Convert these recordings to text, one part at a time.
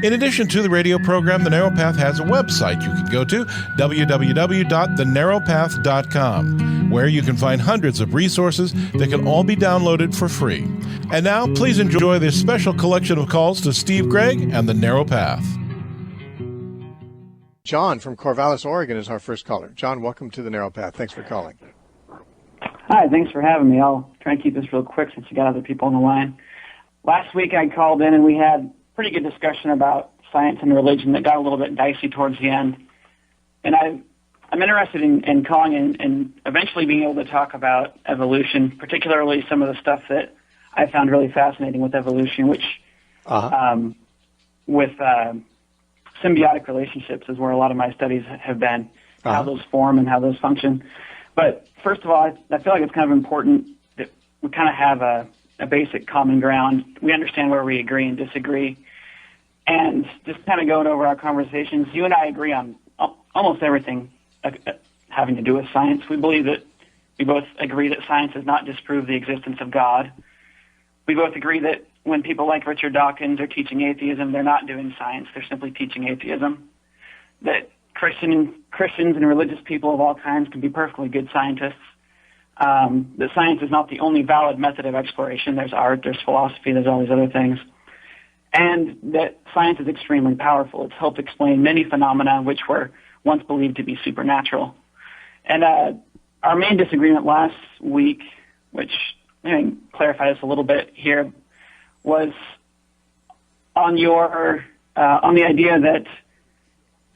In addition to the radio program, The Narrow Path has a website you can go to, www.thenarrowpath.com, where you can find hundreds of resources that can all be downloaded for free. And now, please enjoy this special collection of calls to Steve Gregg and The Narrow Path. John from Corvallis, Oregon is our first caller. John, welcome to The Narrow Path. Thanks for calling. Hi, thanks for having me. I'll try and keep this real quick since you got other people on the line. Last week I called in and we had pretty good discussion about science and religion that got a little bit dicey towards the end. And I'm interested in calling in and eventually being able to talk about evolution, particularly some of the stuff that I found really fascinating with evolution, which with symbiotic relationships is where a lot of my studies have been, how those form and how those function. But first of all, I feel like it's kind of important that we kind of have a basic common ground. We understand where we agree and disagree. And just kind of going over our conversations, you and I agree on almost everything having to do with science. We both agree that science does not disprove the existence of God. We both agree that when people like Richard Dawkins are teaching atheism, they're not doing science, they're simply teaching atheism. That Christians and religious people of all kinds can be perfectly good scientists. That science is not the only valid method of exploration. There's art, there's philosophy, there's all these other things. And that science is extremely powerful. It's helped explain many phenomena which were once believed to be supernatural. And our main disagreement last week, which let me clarify this a little bit here, was on your on the idea that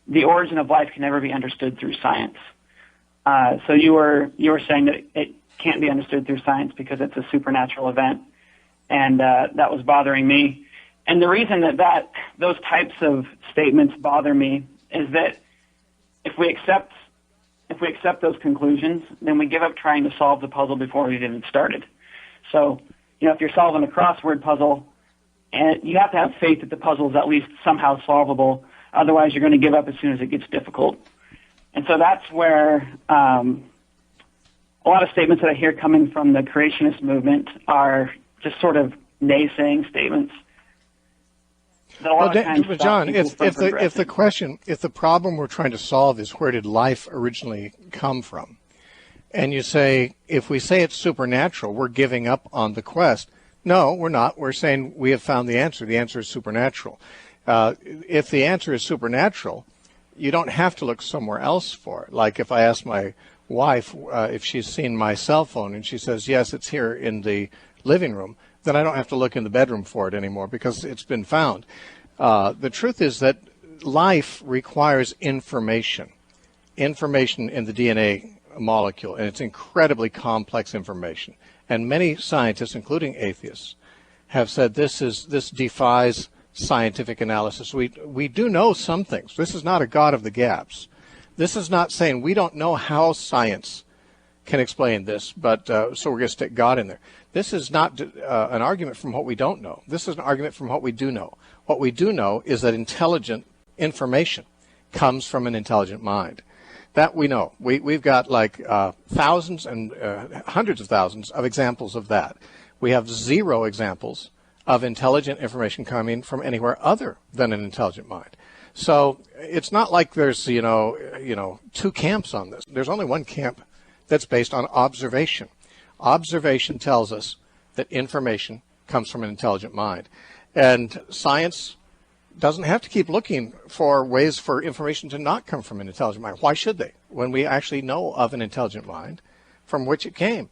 the origin of life can never be understood through science. So you were saying that it can't be understood through science because it's a supernatural event, and that was bothering me. And the reason that those types of statements bother me is that if we accept those conclusions, then we give up trying to solve the puzzle before we've even started. So, if you're solving a crossword puzzle, and you have to have faith that the puzzle is at least somehow solvable. Otherwise, you're going to give up as soon as it gets difficult. And so that's where a lot of statements that I hear coming from the creationist movement are just sort of naysaying statements. Well, John, if the problem we're trying to solve is where did life originally come from, and you say, if we say it's supernatural, we're giving up on the quest. No, we're not. We're saying we have found the answer. The answer is supernatural. If the answer is supernatural, you don't have to look somewhere else for it. Like if I ask my wife if she's seen my cell phone and she says, yes, it's here in the living room, then I don't have to look in the bedroom for it anymore because it's been found. The truth is that life requires information in the DNA molecule, and it's incredibly complex information. And many scientists, including atheists, have said this defies scientific analysis. We do know some things. This is not a God of the gaps. This is not saying we don't know how science can explain this, but so we're going to stick God in there. This is not an argument from what we don't know. This is an argument from what we do know. What we do know is that intelligent information comes from an intelligent mind. That we know. We've got like thousands and hundreds of thousands of examples of that. We have zero examples of intelligent information coming from anywhere other than an intelligent mind. So it's not like there's two camps on this. There's only one camp that's based on observation. Observation tells us that information comes from an intelligent mind. And science doesn't have to keep looking for ways for information to not come from an intelligent mind. Why should they, when we actually know of an intelligent mind from which it came?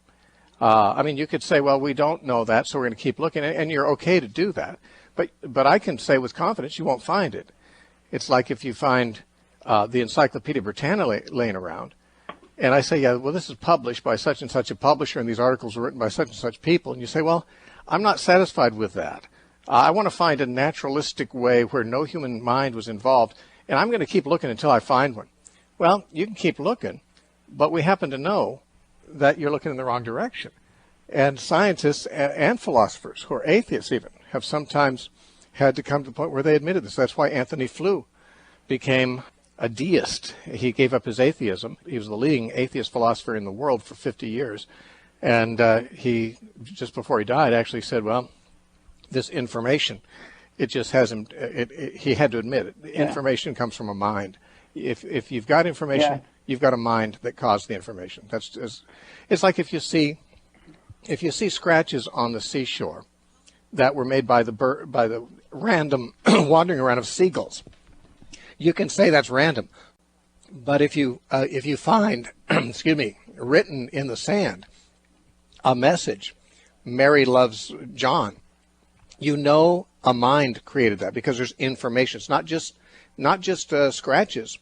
You could say, well, we don't know that, so we're going to keep looking, and you're okay to do that. But I can say with confidence you won't find it. It's like if you find the Encyclopedia Britannica laying around, and I say, yeah, well, this is published by such and such a publisher, and these articles were written by such and such people, and you say, well, I'm not satisfied with that. I want to find a naturalistic way where no human mind was involved, and I'm going to keep looking until I find one. Well, you can keep looking, but we happen to know that you're looking in the wrong direction. And scientists and philosophers, who are atheists even, have sometimes had to come to the point where they admitted this. That's why Anthony Flew became a deist. He gave up his atheism. He was the leading atheist philosopher in the world for 50 years. And he, just before he died, actually said, well, this information It just hasn't. He had to admit it. Information comes from a mind. If you've got information, you've got a mind that caused the information. That's just, it's like if you see scratches on the seashore that were made by the random wandering around of seagulls. You can say that's random, but if you find, excuse me, written in the sand, a message, Mary loves John, you know a mind created that because there's information. It's not just scratches.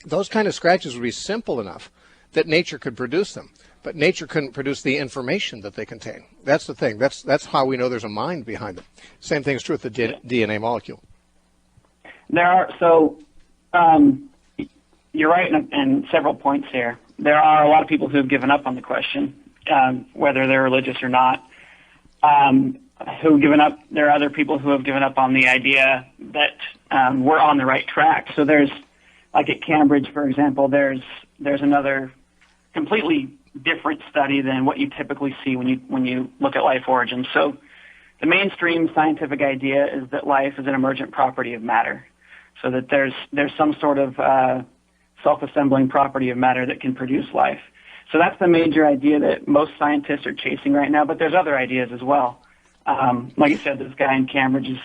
Those kind of scratches would be simple enough that nature could produce them, but nature couldn't produce the information that they contain. That's the thing. That's how we know there's a mind behind them. Same thing is true with the DNA molecule. You're right in several points here. There are a lot of people who have given up on the question, whether they're religious or not. There are other people who have given up on the idea that we're on the right track. So there's, like at Cambridge, for example, there's another completely different study than what you typically see when you look at life origins. So the mainstream scientific idea is that life is an emergent property of matter, so that there's some sort of self-assembling property of matter that can produce life. So that's the major idea that most scientists are chasing right now, but there's other ideas as well. Like I said, this guy in Cambridge is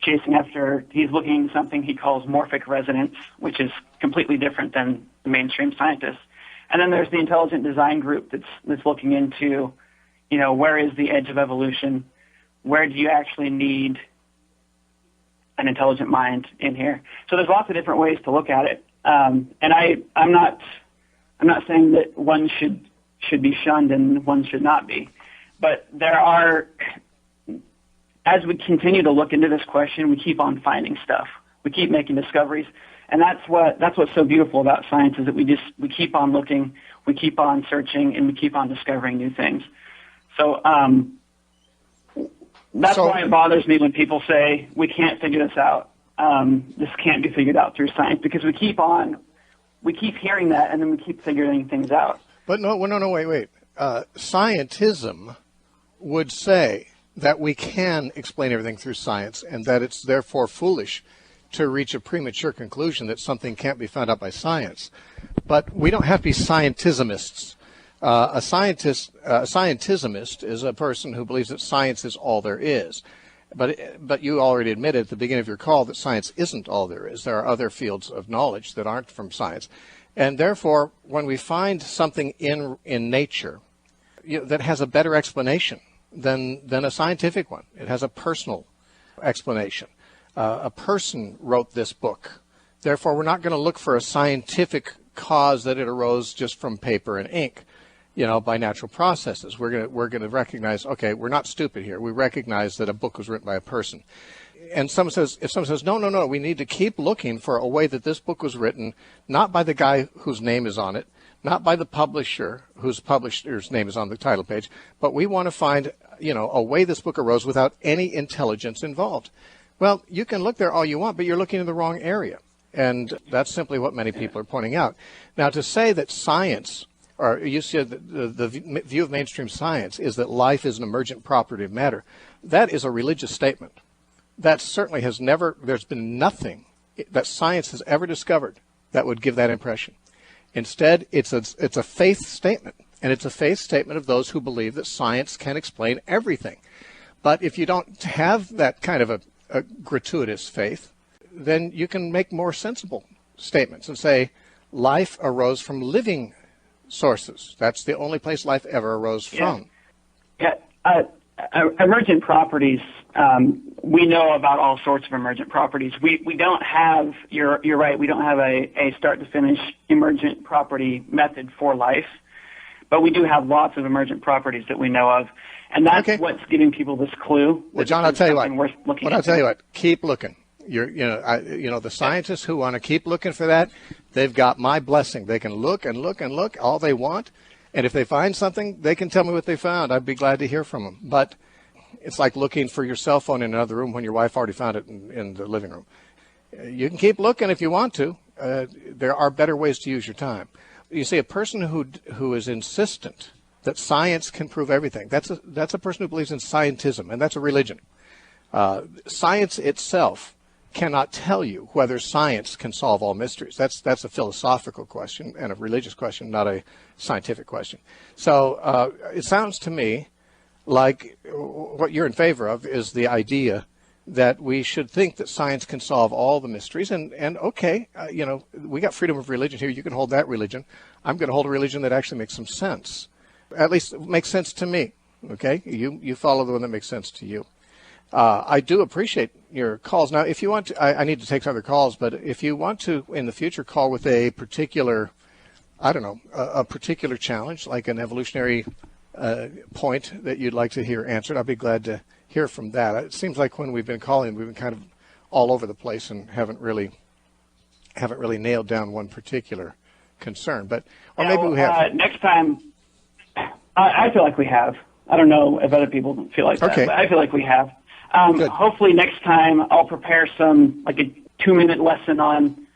chasing after, he's looking at something he calls morphic resonance, which is completely different than the mainstream scientists. And then there's the intelligent design group that's looking into, where is the edge of evolution? Where do you actually need an intelligent mind in here? So there's lots of different ways to look at it. And I'm not saying that one should be shunned and one should not be. But there are, as we continue to look into this question, we keep on finding stuff. We keep making discoveries. And that's what's so beautiful about science, is that we keep on looking, we keep on searching, and we keep on discovering new things. So that's why it bothers me when people say we can't figure this out. This can't be figured out through science, because we keep hearing that, and then we keep figuring things out. But no, wait. Scientism would say that we can explain everything through science, and that it's therefore foolish to reach a premature conclusion that something can't be found out by science. But we don't have to be scientismists. A scientismist is a person who believes that science is all there is. But you already admitted at the beginning of your call that science isn't all there is. There are other fields of knowledge that aren't from science. And therefore, when we find something in nature that has a better explanation than a scientific one, it has a personal explanation. A person wrote this book. Therefore, we're not going to look for a scientific cause that it arose just from paper and ink, by natural processes. We're going to recognize, okay, we're not stupid here. We recognize that a book was written by a person. And if someone says, no, we need to keep looking for a way that this book was written, not by the guy whose name is on it, not by the publisher whose publisher's name is on the title page, but we want to find, a way this book arose without any intelligence involved. Well, you can look there all you want, but you're looking in the wrong area. And that's simply what many people are pointing out. Now, to say that science, or you said the view of mainstream science is that life is an emergent property of matter, that is a religious statement. That certainly there's been nothing that science has ever discovered that would give that impression. Instead, it's a faith statement, and it's a faith statement of those who believe that science can explain everything. But if you don't have that kind of a gratuitous faith, then you can make more sensible statements and say life arose from living sources. That's the only place life ever arose from. Emergent properties, we know about all sorts of emergent properties. We don't have, you're right, we don't have a start to finish emergent property method for life, but we do have lots of emergent properties that we know of. And that's what's giving people this clue. Well, John, I'll tell you what. Keep looking. The scientists who want to keep looking for that, they've got my blessing. They can look and look and look all they want, and if they find something, they can tell me what they found. I'd be glad to hear from them. But it's like looking for your cell phone in another room when your wife already found it in the living room. You can keep looking if you want to. There are better ways to use your time. You see, a person who is insistent that science can prove everything, that's a person who believes in scientism, and that's a religion. Science itself cannot tell you whether science can solve all mysteries. That's a philosophical question and a religious question, not a scientific question. So it sounds to me like what you're in favor of is the idea that we should think that science can solve all the mysteries. And okay, we got freedom of religion here. You can hold that religion. I'm going to hold a religion that actually makes some sense. At least makes sense to me. Okay, you follow the one that makes sense to you. I do appreciate your calls. Now, if you want to, I need to take some other calls, but if you want to in the future call with a particular, a particular challenge, like an evolutionary point that you'd like to hear answered, I'd be glad to hear from that. It seems like when we've been calling, we've been kind of all over the place and haven't really nailed down one particular concern. But maybe we have. Next time, I feel like we have. I don't know if other people feel like that, but I feel like we have. Hopefully next time I'll prepare like a 2-minute lesson on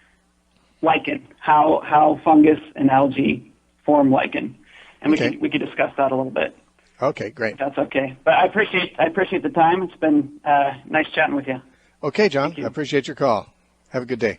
lichen, how fungus and algae form lichen, and we could discuss that a little bit. Okay, great. If that's okay. But I appreciate the time. It's been nice chatting with you. Okay, John. I appreciate your call. Have a good day.